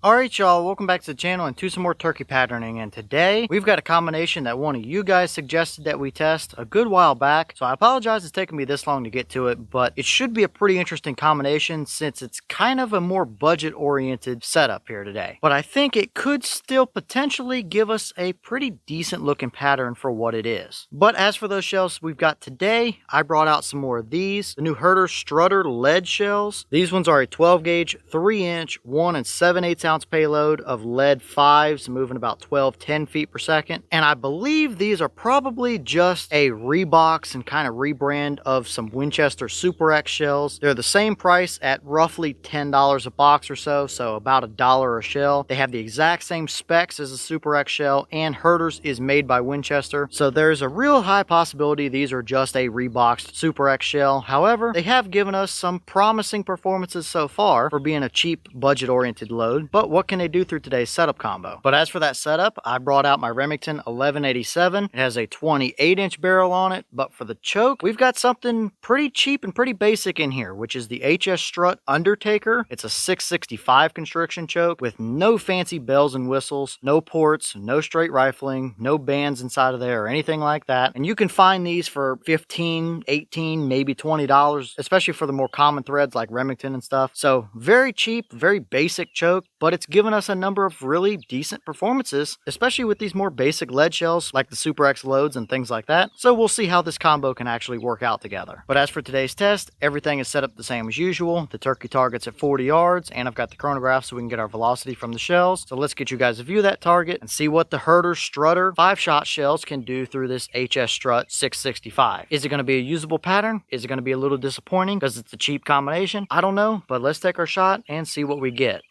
Alright y'all, welcome back to the channel and to some more turkey patterning, and today we've got a combination that one of you guys suggested that we test a good while back, so I apologize it's taken me this long to get to it, but it should be a pretty interesting combination since it's kind of a more budget oriented setup here today. But I think it could still potentially give us a pretty decent looking pattern for what it is. But as for those shells we've got today, I brought out some more of these, the new Herter Strutter lead shells. These ones are a 12 gauge, 3 inch, 1 7/8 ounce payload of lead 5s, moving about 10 feet per second. And I believe these are probably just a rebox and kind of rebrand of some Winchester Super X shells. They're the same price at roughly $10 a box or so about $1 a shell. They have the exact same specs as a Super X shell, and Herter's is made by Winchester, so there's a real high possibility these are just a reboxed Super X shell. However, they have given us some promising performances so far for being a cheap budget oriented load. But what can they do through today's setup combo? But as for that setup, I brought out my Remington 1187. It has a 28-inch barrel on it, but for the choke, we've got something pretty cheap and pretty basic in here, which is the HS Strut UnderTaker. It's a 665 constriction choke with no fancy bells and whistles, no ports, no straight rifling, no bands inside of there or anything like that. And you can find these for $15, $18, maybe $20, especially for the more common threads like Remington and stuff. So very cheap, very basic choke, but it's given us a number of really decent performances, especially with these more basic lead shells like the Super X loads and things like that. So we'll see how this combo can actually work out together. But as for today's test, everything is set up the same as usual. The turkey target's at 40 yards, and I've got the chronograph so we can get our velocity from the shells. So let's get you guys a view of that target and see what the Herter Strutter 5-shot shells can do through this HS Strut 665. Is it going to be a usable pattern? Is it going to be a little disappointing because it's a cheap combination? I don't know, but let's take our shot and see what we get.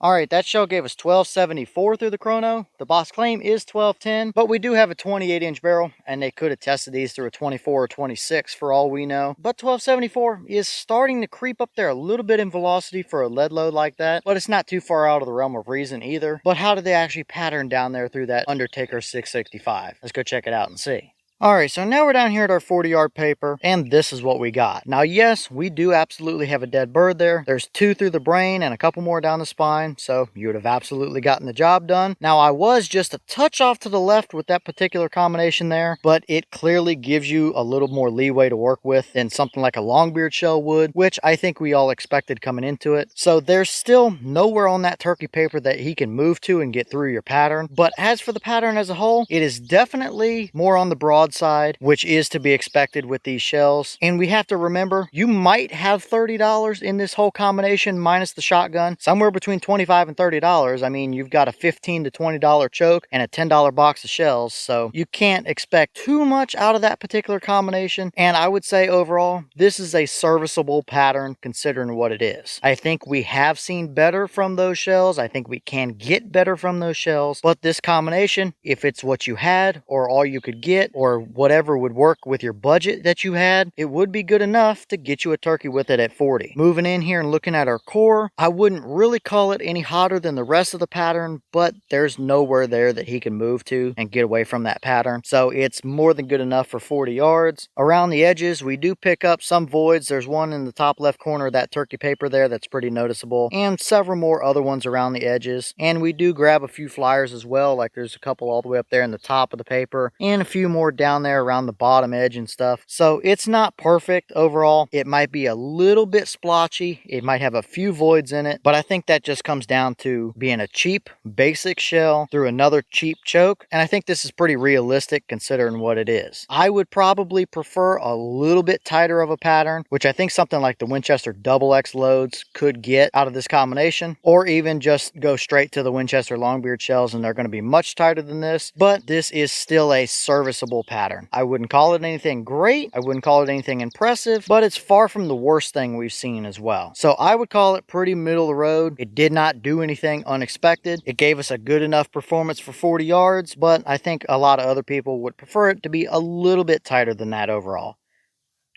Alright, that shell gave us 1274 through the chrono. The box claim is 1210, but we do have a 28-inch barrel, and they could have tested these through a 24 or 26 for all we know. But 1274 is starting to creep up there a little bit in velocity for a lead load like that, but it's not too far out of the realm of reason either. But how did they actually pattern down there through that Undertaker 665? Let's go check it out and see. Alright, so now we're down here at our 40-yard paper, and this is what we got. Now, yes, we do absolutely have a dead bird there. There's 2 through the brain and a couple more down the spine, so you would have absolutely gotten the job done. Now, I was just a touch off to the left with that particular combination there, but it clearly gives you a little more leeway to work with than something like a longbeard shell would, which I think we all expected coming into it. So there's still nowhere on that turkey paper that he can move to and get through your pattern. But as for the pattern as a whole, it is definitely more on the broad side, which is to be expected with these shells. And we have to remember, you might have $30 in this whole combination minus the shotgun, somewhere between $25 and $30. I mean, you've got a $15 to $20 choke and a $10 box of shells, so you can't expect too much out of that particular combination. And I would say overall, this is a serviceable pattern considering what it is. I think we have seen better from those shells. I think we can get better from those shells, but this combination, if it's what you had or all you could get or whatever would work with your budget that you had, it would be good enough to get you a turkey with it at 40. Moving in here and looking at our core, I wouldn't really call it any hotter than the rest of the pattern, but there's nowhere there that he can move to and get away from that pattern. So it's more than good enough for 40 yards. Around the edges, we do pick up some voids. There's one in the top left corner of that turkey paper there that's pretty noticeable, and several more other ones around the edges. And we do grab a few flyers as well, like there's a couple all the way up there in the top of the paper, and a few more down there around the bottom edge and stuff. So it's not perfect overall. It might be a little bit splotchy. It might have a few voids in it, but I think that just comes down to being a cheap basic shell through another cheap choke. And I think this is pretty realistic considering what it is. I would probably prefer a little bit tighter of a pattern, which I think something like the Winchester XX loads could get out of this combination, or even just go straight to the Winchester Longbeard shells and they're going to be much tighter than this, but this is still a serviceable pattern. I wouldn't call it anything great. I wouldn't call it anything impressive, but it's far from the worst thing we've seen as well. So I would call it pretty middle of the road. It did not do anything unexpected. It gave us a good enough performance for 40 yards, but I think a lot of other people would prefer it to be a little bit tighter than that overall.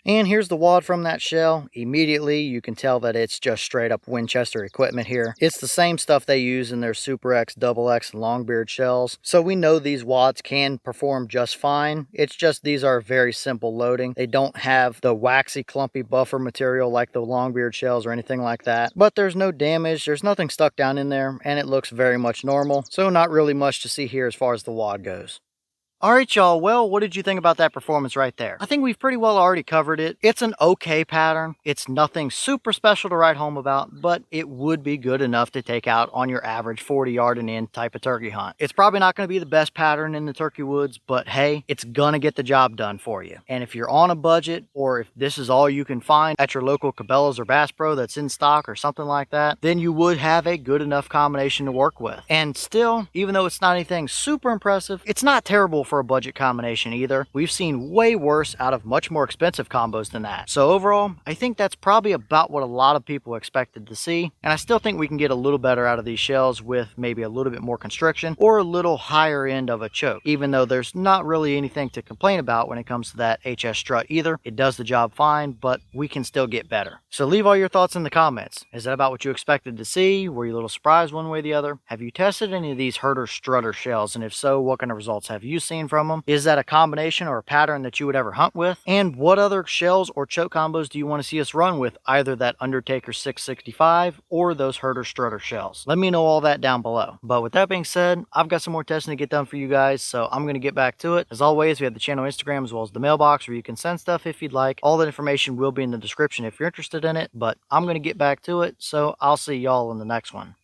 And here's the wad from that shell. Immediately, you can tell that it's just straight up Winchester equipment here. It's the same stuff they use in their Super X, Double X, and Longbeard shells. So we know these wads can perform just fine. It's just these are very simple loading. They don't have the waxy, clumpy buffer material like the Longbeard shells or anything like that. But there's no damage. There's nothing stuck down in there, and it looks very much normal. So not really much to see here as far as the wad goes. Alright y'all, well, what did you think about that performance right there? I think we've pretty well already covered it. It's an okay pattern. It's nothing super special to write home about, but it would be good enough to take out on your average 40-yard and in type of turkey hunt. It's probably not going to be the best pattern in the turkey woods, but hey, it's going to get the job done for you. And if you're on a budget, or if this is all you can find at your local Cabela's or Bass Pro that's in stock or something like that, then you would have a good enough combination to work with. And still, even though it's not anything super impressive, it's not terrible for a budget combination either. We've seen way worse out of much more expensive combos than that. So overall, I think that's probably about what a lot of people expected to see. And I still think we can get a little better out of these shells with maybe a little bit more constriction or a little higher end of a choke, even though there's not really anything to complain about when it comes to that HS strut either. It does the job fine, but we can still get better. So leave all your thoughts in the comments. Is that about what you expected to see? Were you a little surprised one way or the other? Have you tested any of these Herter Strutter shells? And if so, what kind of results have you seen from them? Is that a combination or a pattern that you would ever hunt with? And what other shells or choke combos do you want to see us run with either that UnderTaker 665 or those Herter Strutter shells? Let me know all that down below. But with that being said, I've got some more testing to get done for you guys, so I'm going to get back to it. As always, we have the channel Instagram as well as the mailbox where you can send stuff if you'd like. All that information will be in the description if you're interested in it, but I'm going to get back to it, so I'll see y'all in the next one.